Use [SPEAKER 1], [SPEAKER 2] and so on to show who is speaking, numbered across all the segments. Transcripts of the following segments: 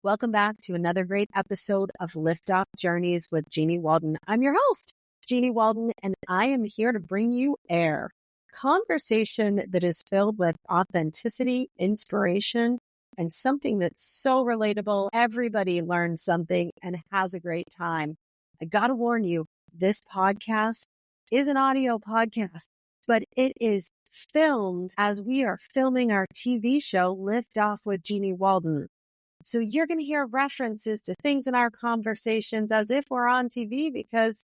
[SPEAKER 1] Welcome back to another great episode of Liftoff Journeys with Jeanniey Walden. I'm your host, Jeanniey Walden, and I am here to bring you air. Conversation that is filled with authenticity, inspiration, and something that's so relatable. Everybody learns something and has a great time. I got to warn you, this podcast is an audio podcast, but it is filmed as we are filming our TV show, Liftoff with Jeanniey Walden. So you're going to hear references to things in our conversations as if we're on TV, because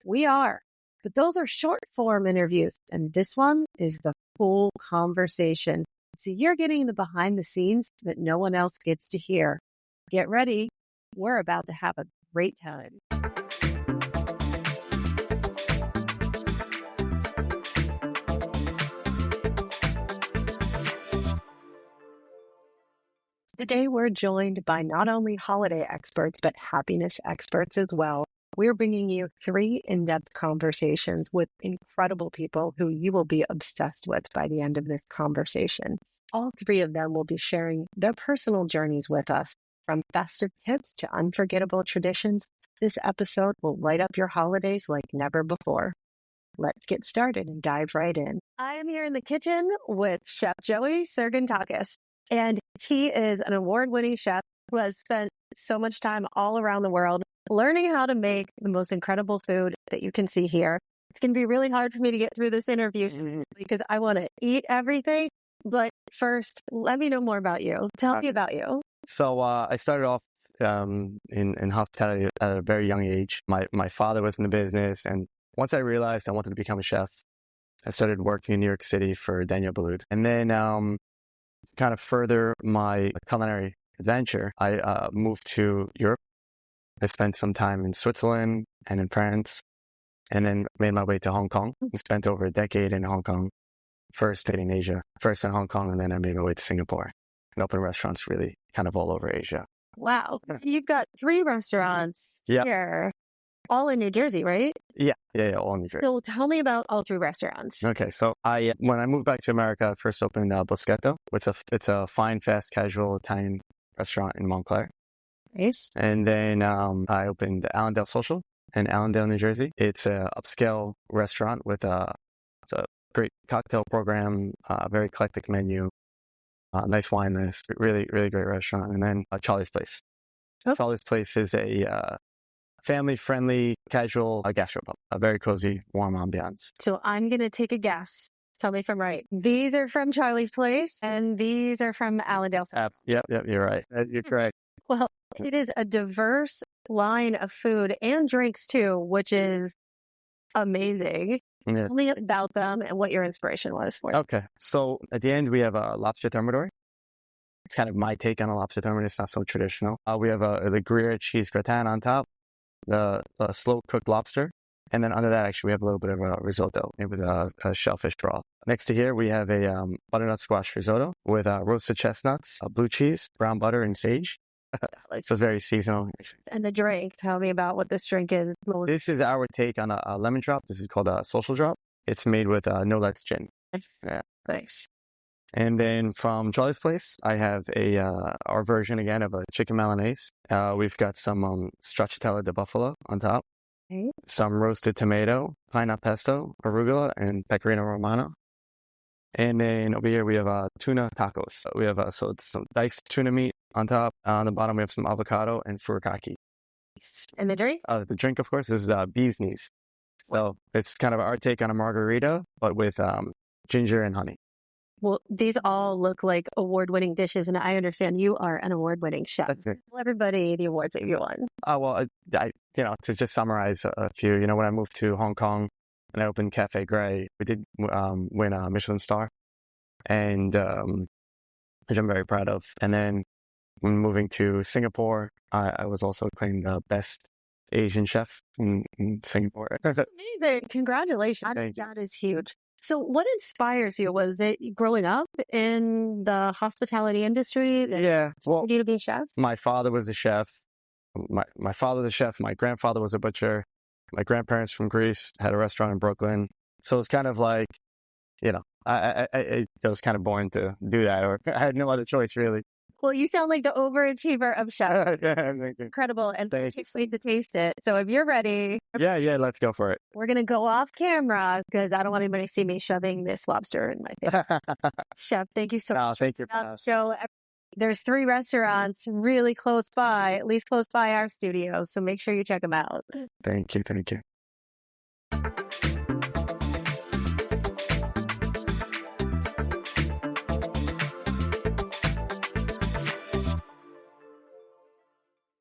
[SPEAKER 1] we are. But those are short form interviews, and this one is the full conversation. So you're getting the behind the scenes that no one else gets to hear. Get ready. We're about to have a great time. Today, we're joined by not only holiday experts, but happiness experts as well. We're bringing you 3 in-depth conversations with incredible people who you will be obsessed with by the end of this conversation. All 3 of them will be sharing their personal journeys with us, from festive tips to unforgettable traditions. This episode will light up your holidays like never before. Let's get started and dive right in. I am here in the kitchen with Chef Joey Sergentakis. And he is an award-winning chef who has spent so much time all around the world learning how to make the most incredible food that you can see here. It's going to be really hard for me to get through this interview because I want to eat everything. But first, let me know more about you. Tell me about you.
[SPEAKER 2] So I started off in hospitality at a very young age. My father was in the business, and once I realized I wanted to become a chef, I started working in New York City for Daniel Boulud. And then kind of further my culinary adventure, I moved to Europe. I spent some time in Switzerland and in France, and then made my way to Hong Kong and spent over a decade in Hong Kong. First in Asia, first in Hong Kong, and then I made my way to Singapore and opened restaurants really kind of all over Asia.
[SPEAKER 1] Wow. You've got 3 restaurants here, all in New Jersey, right?
[SPEAKER 2] Yeah, all in New Jersey.
[SPEAKER 1] So tell me about all 3 restaurants.
[SPEAKER 2] Okay, so when I moved back to America, I first opened Boschetto. It's a fine, fast, casual Italian restaurant in Montclair.
[SPEAKER 1] Nice.
[SPEAKER 2] And then I opened Allendale Social in Allendale, New Jersey. It's a upscale restaurant with it's a great cocktail program, very eclectic menu, nice wine list, really, really great restaurant. And then Charlie's Place. Oh. Charlie's Place is a family-friendly, casual gastropub, a very cozy, warm ambiance.
[SPEAKER 1] So I'm going to take a guess. Tell me if I'm right. These are from Charlie's Place, and these are from Allendale.
[SPEAKER 2] Yep, you're right. You're correct.
[SPEAKER 1] Well, it is a diverse line of food and drinks, too, which is amazing. Yeah. Tell me about them and what your inspiration was for them.
[SPEAKER 2] Okay, so at the end, we have a lobster thermidor. It's kind of my take on a lobster thermidor. It's not so traditional. We have the Gruyere cheese gratin on top, the slow-cooked lobster. And then under that, actually, we have a little bit of a risotto with a shellfish broth. Next to here, we have a butternut squash risotto with roasted chestnuts, blue cheese, brown butter, and sage. So it's very seasonal.
[SPEAKER 1] And the drink, tell me about what this drink is.
[SPEAKER 2] This is our take on a lemon drop. This is called a social drop. It's made with no Let's gin.
[SPEAKER 1] Yeah. Thanks.
[SPEAKER 2] And then from Charlie's Place, I have our version again of a chicken Milanese. We've got some stracciatella di buffalo on top. Okay. Some roasted tomato, pineapple pesto, arugula, and pecorino romano. And then over here we have tuna tacos. We have so it's some diced tuna meat on top. On the bottom we have some avocado and furikake.
[SPEAKER 1] And the drink?
[SPEAKER 2] The drink, of course, is bee's knees. So it's kind of our take on a margarita, but with ginger and honey.
[SPEAKER 1] Well, these all look like award-winning dishes, and I understand you are an award-winning chef. Tell everybody the awards that you won.
[SPEAKER 2] Well, to just summarize a few, when I moved to Hong Kong and I opened Cafe Gray, we did win a Michelin star, and which I'm very proud of. And then when moving to Singapore, I was also acclaimed the best Asian chef in Singapore.
[SPEAKER 1] Amazing. Congratulations. That is huge. So what inspires you? Was it growing up in the hospitality industry that inspired you to be a chef?
[SPEAKER 2] My father was a chef. My father was a chef. My grandfather was a butcher. My grandparents from Greece had a restaurant in Brooklyn. So it's kind of like, I was kind of born to do that, or I had no other choice, really.
[SPEAKER 1] Well, you sound like the overachiever of chef.
[SPEAKER 2] Yeah, thank you.
[SPEAKER 1] Incredible. And I
[SPEAKER 2] Thank
[SPEAKER 1] can't wait to taste it. So if you're ready,
[SPEAKER 2] Yeah, let's go for it.
[SPEAKER 1] we're going to go off camera because I don't want anybody to see me shoving this lobster in my face. Chef, thank you so much.
[SPEAKER 2] Thank you.
[SPEAKER 1] So there's 3 restaurants really close by, at least close by our studio. So make sure you check them out.
[SPEAKER 2] Thank you.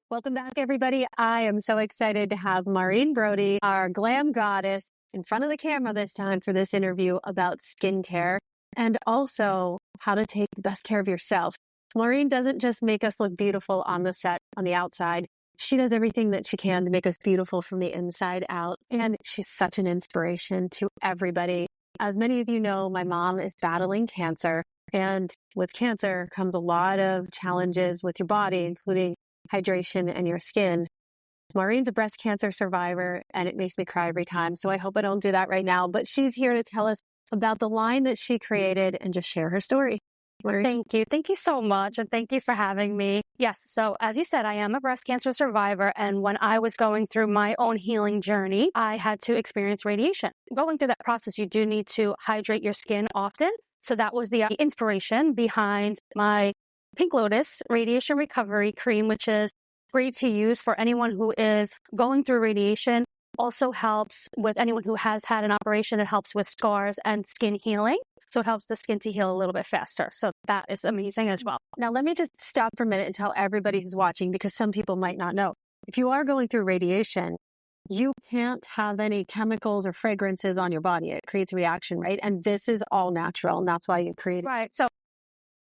[SPEAKER 1] Welcome back, everybody. I am so excited to have Maureen Brody, our glam goddess, in front of the camera this time for this interview about skincare and also how to take the best care of yourself. Maureen doesn't just make us look beautiful on the set, on the outside. She does everything that she can to make us beautiful from the inside out. And she's such an inspiration to everybody. As many of you know, my mom is battling cancer. And with cancer comes a lot of challenges with your body, including hydration and your skin. Maureen's a breast cancer survivor, and it makes me cry every time. So I hope I don't do that right now. But she's here to tell us about the line that she created and just share her story. Maureen.
[SPEAKER 3] Thank you. Thank you so much. And thank you for having me. Yes. So as you said, I am a breast cancer survivor. And when I was going through my own healing journey, I had to experience radiation. Going through that process, you do need to hydrate your skin often. So that was the inspiration behind my Pink Lotus Radiation Recovery Cream, which is great to use for anyone who is going through radiation. Also helps with anyone who has had an operation. It helps with scars and skin healing. So it helps the skin to heal a little bit faster. So that is amazing as well.
[SPEAKER 1] Now, let me just stop for a minute and tell everybody who's watching, because some people might not know. If you are going through radiation, you can't have any chemicals or fragrances on your body. It creates a reaction, right? And this is all natural. And that's why you create it.
[SPEAKER 3] Right. So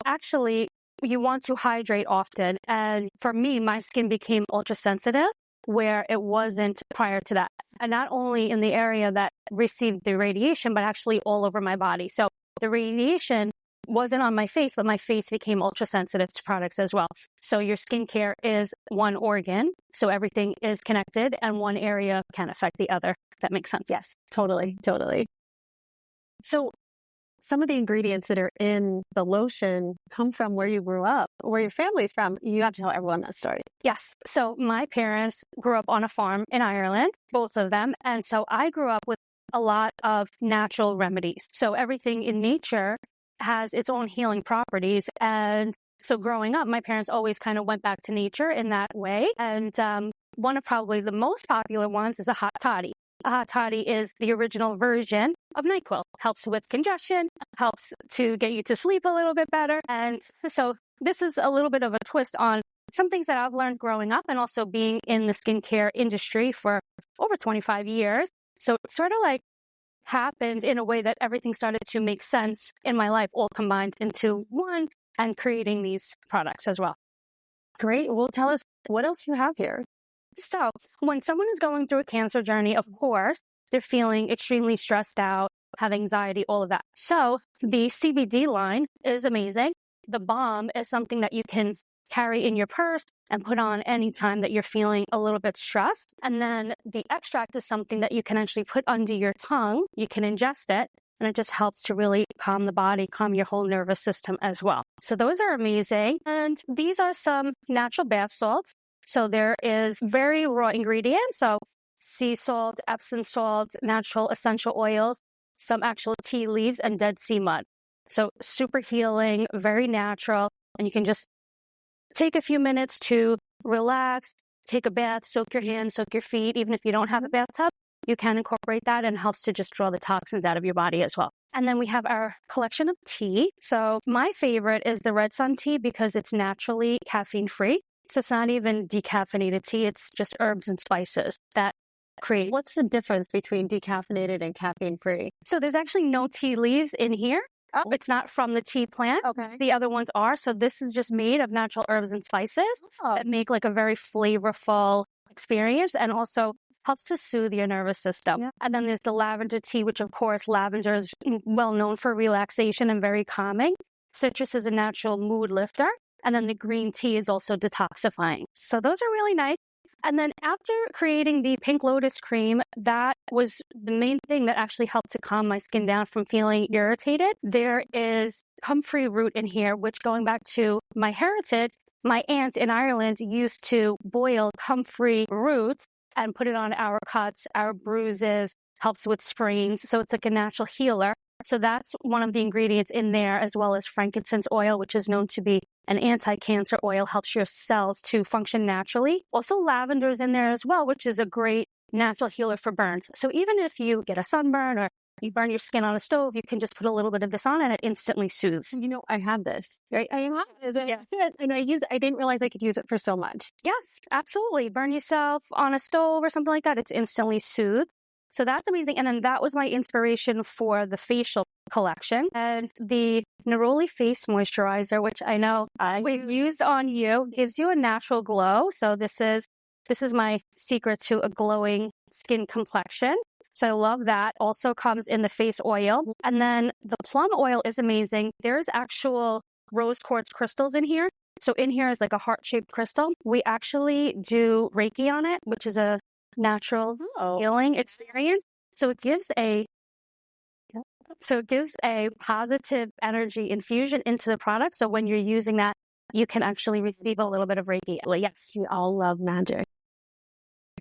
[SPEAKER 3] actually, you want to hydrate often. And for me, my skin became ultra sensitive where it wasn't prior to that. And not only in the area that received the radiation, but actually all over my body. So the radiation wasn't on my face, but my face became ultra sensitive to products as well. So your skincare is one organ. So everything is connected and one area can affect the other. If that makes sense.
[SPEAKER 1] Yes, totally. So some of the ingredients that are in the lotion come from where you grew up, where your family's from. You have to tell everyone that story.
[SPEAKER 3] Yes. So my parents grew up on a farm in Ireland, both of them. And so I grew up with a lot of natural remedies. So everything in nature has its own healing properties. And so growing up, my parents always kind of went back to nature in that way. And one of probably the most popular ones is a hot toddy. A hot toddy is the original version of NyQuil. Helps with congestion, helps to get you to sleep a little bit better. And so this is a little bit of a twist on some things that I've learned growing up and also being in the skincare industry for over 25 years. So it sort of like happened in a way that everything started to make sense in my life, all combined into one, and creating these products as well.
[SPEAKER 1] Great. Well, tell us what else you have here.
[SPEAKER 3] So when someone is going through a cancer journey, of course, they're feeling extremely stressed out, have anxiety, all of that. So the CBD line is amazing. The balm is something that you can carry in your purse and put on anytime that you're feeling a little bit stressed. And then the extract is something that you can actually put under your tongue. You can ingest it, and it just helps to really calm the body, calm your whole nervous system as well. So those are amazing. And these are some natural bath salts. So there is very raw ingredients. So sea salt, Epsom salt, natural essential oils, some actual tea leaves, and Dead Sea mud. So super healing, very natural. And you can just take a few minutes to relax, take a bath, soak your hands, soak your feet. Even if you don't have a bathtub, you can incorporate that, and it helps to just draw the toxins out of your body as well. And then we have our collection of tea. So my favorite is the Red Sun tea because it's naturally caffeine free. So it's not even decaffeinated tea. It's just herbs and spices that create.
[SPEAKER 1] What's the difference between decaffeinated and caffeine free?
[SPEAKER 3] So there's actually no tea leaves in here.
[SPEAKER 1] Oh.
[SPEAKER 3] It's not from the tea plant.
[SPEAKER 1] Okay.
[SPEAKER 3] The other ones are. So this is just made of natural herbs and spices that make like a very flavorful experience and also helps to soothe your nervous system.
[SPEAKER 1] Yeah.
[SPEAKER 3] And then there's the lavender tea, which of course lavender is well known for relaxation and very calming. Citrus is a natural mood lifter. And then the green tea is also detoxifying. So those are really nice. And then after creating the pink lotus cream, that was the main thing that actually helped to calm my skin down from feeling irritated. There is comfrey root in here, which, going back to my heritage, my aunt in Ireland used to boil comfrey root and put it on our cuts, our bruises, helps with sprains. So it's like a natural healer. So that's one of the ingredients in there, as well as frankincense oil, which is known to be an anti-cancer oil, helps your cells to function naturally. Also, lavender is in there as well, which is a great natural healer for burns. So even if you get a sunburn or you burn your skin on a stove, you can just put a little bit of this on and it instantly soothes.
[SPEAKER 1] I have this, right? I have this. Yeah. And I didn't realize I could use it for so much.
[SPEAKER 3] Yes, absolutely. Burn yourself on a stove or something like that. It's instantly soothed. So that's amazing. And then that was my inspiration for the facial collection. And the Neroli Face Moisturizer, which I know we've used on you, gives you a natural glow. So this is my secret to a glowing skin complexion. So I love that. Also comes in the face oil. And then the plum oil is amazing. There's actual rose quartz crystals in here. So in here is like a heart-shaped crystal. We actually do Reiki on it, which is a natural healing experience. So it gives a positive energy infusion into the product. So when you're using that, you can actually receive a little bit of Reiki. Yes.
[SPEAKER 1] We all love magic.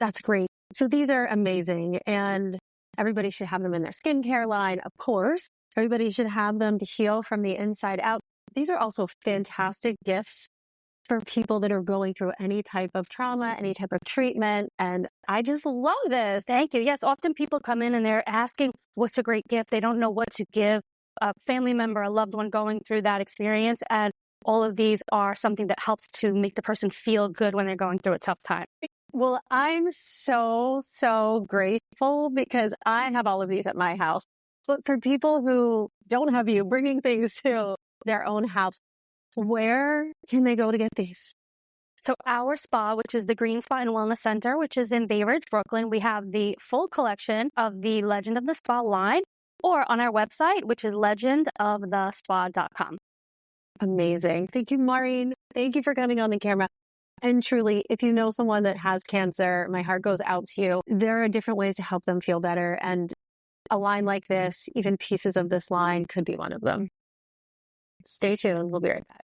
[SPEAKER 1] That's great. So these are amazing, and everybody should have them in their skincare line. Of course, everybody should have them to heal from the inside out. These are also fantastic gifts for people that are going through any type of trauma, any type of treatment. And I just love this.
[SPEAKER 3] Thank you. Yes, often people come in and they're asking, what's a great gift? They don't know what to give a family member, a loved one going through that experience. And all of these are something that helps to make the person feel good when they're going through a tough time.
[SPEAKER 1] Well, I'm so, so grateful because I have all of these at my house. But for people who don't have you bringing things to their own house, where can they go to get these?
[SPEAKER 3] So our spa, which is the Green Spa and Wellness Center, which is in Bay Ridge, Brooklyn, we have the full collection of the Legend of the Spa line, or on our website, which is legendofthespa.com.
[SPEAKER 1] Amazing. Thank you, Maureen. Thank you for coming on the camera. And truly, if you know someone that has cancer, my heart goes out to you. There are different ways to help them feel better. And a line like this, even pieces of this line, could be one of them. Stay tuned. We'll be right back.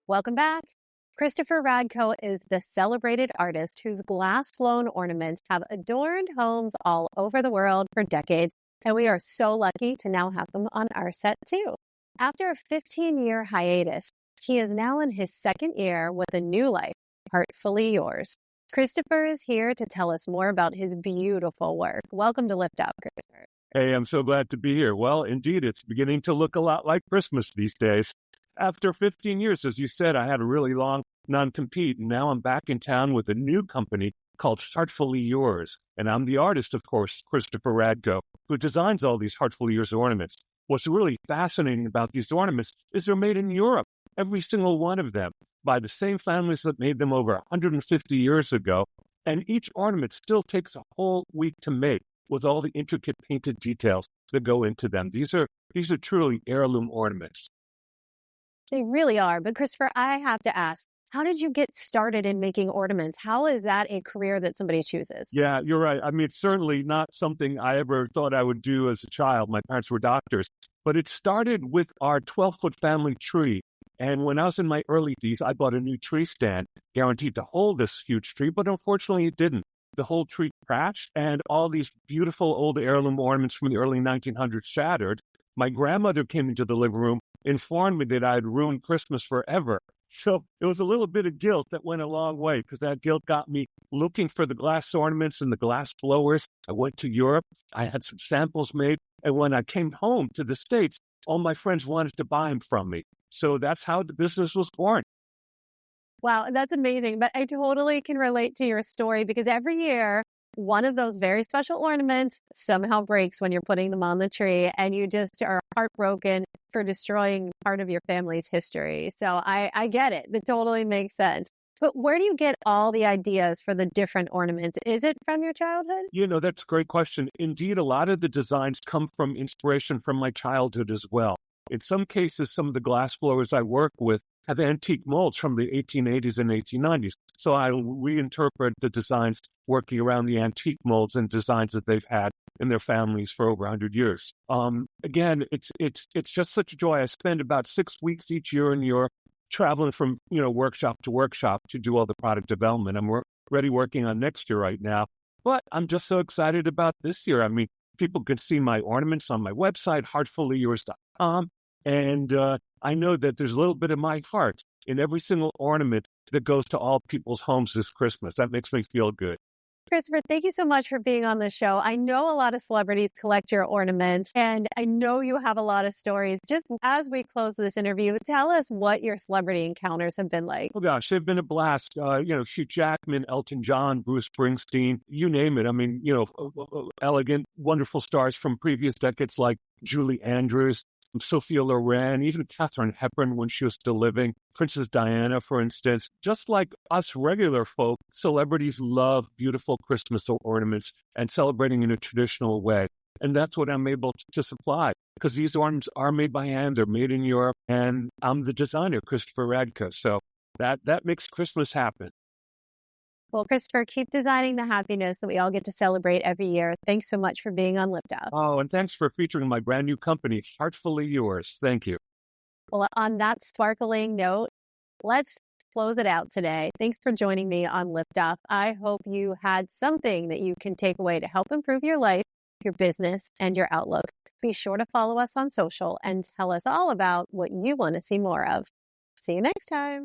[SPEAKER 1] Welcome back. Christopher Radko is the celebrated artist whose glass-blown ornaments have adorned homes all over the world for decades, and we are so lucky to now have them on our set too. After a 15-year hiatus, he is now in his second year with a new life, Heartfully Yours. Christopher is here to tell us more about his beautiful work. Welcome to Liftoff, Christopher.
[SPEAKER 4] Hey, I'm so glad to be here. Well, indeed, it's beginning to look a lot like Christmas these days. After 15 years, as you said, I had a really long non-compete, and now I'm back in town with a new company called Heartfully Yours. And I'm the artist, of course, Christopher Radko, who designs all these Heartfully Yours ornaments. What's really fascinating about these ornaments is they're made in Europe, every single one of them, by the same families that made them over 150 years ago. And each ornament still takes a whole week to make, with all the intricate painted details that go into them. These are truly heirloom ornaments.
[SPEAKER 1] They really are. But Christopher, I have to ask, how did you get started in making ornaments? How is that a career that somebody chooses?
[SPEAKER 4] Yeah, you're right. I mean, it's certainly not something I ever thought I would do as a child. My parents were doctors. But it started with our 12-foot family tree. And when I was in my early teens, I bought a new tree stand, guaranteed to hold this huge tree, but unfortunately it didn't. The whole tree crashed, and all these beautiful old heirloom ornaments from the early 1900s shattered. My grandmother came into the living room, informed me that I had ruined Christmas forever. So it was a little bit of guilt that went a long way, because that guilt got me looking for the glass ornaments and the glass blowers. I went to Europe. I had some samples made. And when I came home to the States, all my friends wanted to buy them from me. So that's how the business was born.
[SPEAKER 1] Wow, that's amazing. But I totally can relate to your story, because every year, one of those very special ornaments somehow breaks when you're putting them on the tree, and you just are heartbroken for destroying part of your family's history. So I get it. That totally makes sense. But where do you get all the ideas for the different ornaments? Is it from your childhood?
[SPEAKER 4] That's a great question. Indeed, a lot of the designs come from inspiration from my childhood as well. In some cases, some of the glass blowers I work with have antique molds from the 1880s and 1890s. So I reinterpret the designs working around the antique molds and designs that they've had in their families for over 100 years. Again, it's just such a joy. I spend about 6 weeks each year in Europe, traveling from workshop to workshop to do all the product development. I'm already working on next year right now, but I'm just so excited about this year. I mean, people can see my ornaments on my website, heartfullyyours.com. And I know that there's a little bit of my heart in every single ornament that goes to all people's homes this Christmas. That makes me feel good.
[SPEAKER 1] Christopher, thank you so much for being on the show. I know a lot of celebrities collect your ornaments, and I know you have a lot of stories. Just as we close this interview, tell us what your celebrity encounters have been like.
[SPEAKER 4] Oh, gosh, they've been a blast. Hugh Jackman, Elton John, Bruce Springsteen, you name it. I mean, elegant, wonderful stars from previous decades like Julie Andrews, Sophia Loren, even Katharine Hepburn when she was still living, Princess Diana, for instance. Just like us regular folk, celebrities love beautiful Christmas ornaments and celebrating in a traditional way. And that's what I'm able to supply, because these ornaments are made by hand, they're made in Europe, and I'm the designer, Christopher Radko. So that makes Christmas happen.
[SPEAKER 1] Well, Christopher, keep designing the happiness that we all get to celebrate every year. Thanks so much for being on Liftoff.
[SPEAKER 4] Oh, and thanks for featuring my brand new company, Heartfully Yours. Thank you.
[SPEAKER 1] Well, on that sparkling note, let's close it out today. Thanks for joining me on Liftoff. I hope you had something that you can take away to help improve your life, your business, and your outlook. Be sure to follow us on social and tell us all about what you want to see more of. See you next time.